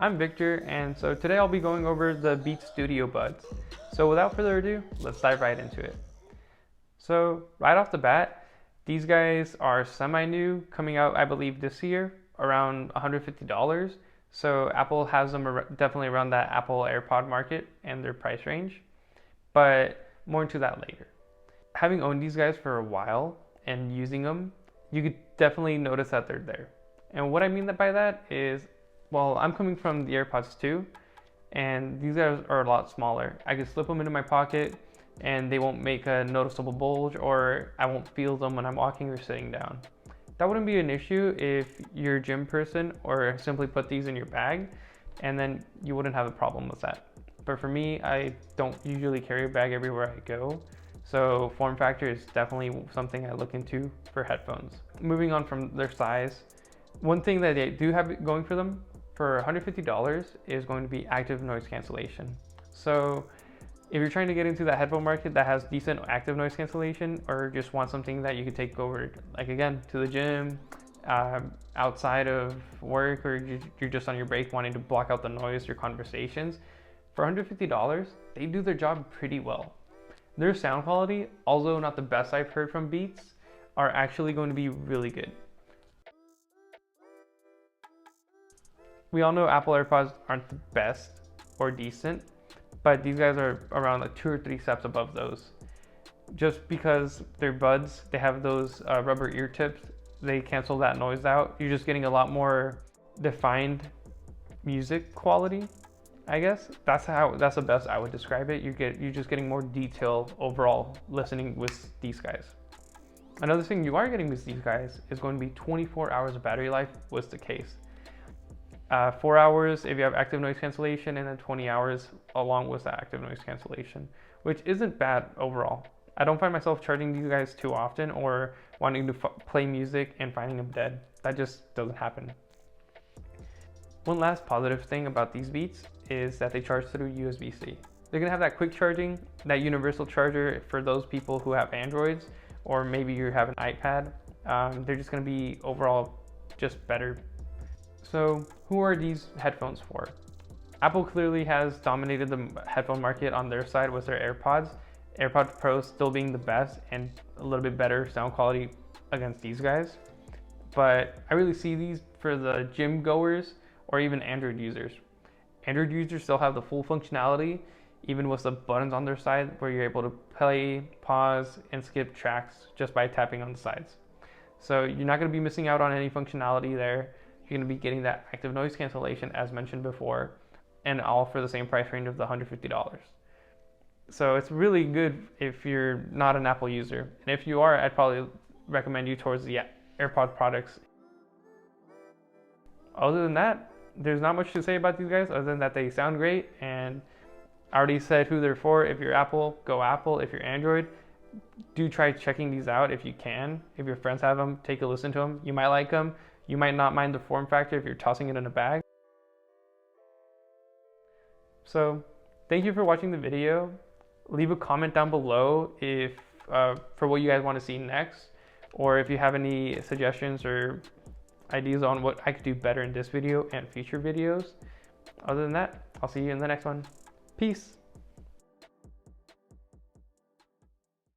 I'm Victor, and so today I'll be going over the Beats Studio Buds. So without further ado, let's dive right into it. So right off the bat, these guys are semi-new, coming out I believe this year, around $150. So Apple has them definitely around that Apple AirPod market and their price range, but more into that later. Having owned these guys for a while and using them, you could definitely notice that they're there. And what I mean by that is, well, I'm coming from the AirPods 2, and these guys are a lot smaller. I can slip them into my pocket and they won't make a noticeable bulge, or I won't feel them when I'm walking or sitting down. That wouldn't be an issue if you're a gym person or simply put these in your bag, and then you wouldn't have a problem with that. But for me, I don't usually carry a bag everywhere I go, so form factor is definitely something I look into for headphones. Moving on from their size, one thing that they do have going for them for $150 is going to be active noise cancellation. So if you're trying to get into that headphone market that has decent active noise cancellation, or just want something that you can take over, like again, to the gym, outside of work, or you're just on your break wanting to block out the noise, your conversations, for $150, they do their job pretty well. Their sound quality, although not the best I've heard from Beats, are actually going to be really good. We all know Apple AirPods aren't the best or decent, but these guys are around like 2 or 3 steps above those. Just because they're buds, they have those rubber ear tips, they cancel that noise out. You're just getting a lot more defined music quality, I guess. That's the best I would describe it. You're just getting more detail overall listening with these guys. Another thing you are getting with these guys is going to be 24 hours of battery life was the case. 4 hours if you have active noise cancellation, and then 20 hours along with that active noise cancellation, which isn't bad overall. I don't find myself charging these guys too often or wanting to play music and finding them dead. That just doesn't happen. One last positive thing about these Beats is that they charge through USB-C. They're gonna have that quick charging, that universal charger for those people who have Androids, or maybe you have an iPad. They're just gonna be overall just better. So who are these headphones for? Apple clearly has dominated the headphone market on their side with their AirPods. AirPods Pro still being the best and a little bit better sound quality against these guys. But I really see these for the gym goers or even Android users. Android users still have the full functionality, even with the buttons on their side where you're able to play, pause, and skip tracks just by tapping on the sides. So you're not gonna be missing out on any functionality there. You're going to be getting that active noise cancellation as mentioned before, and all for the same price range of the $150. So it's really good if you're not an Apple user. And if you are, I'd probably recommend you towards the AirPod products. Other than that, there's not much to say about these guys other than that they sound great, and I already said who they're for. If you're Apple, go Apple. If you're Android, do try checking these out if you can. If your friends have them, take a listen to them. You might like them. You might not mind the form factor if you're tossing it in a bag. So thank you for watching the video. Leave a comment down below if for what you guys want to see next, or if you have any suggestions or ideas on what I could do better in this video and future videos. Other than that, I'll see you in the next one. Peace.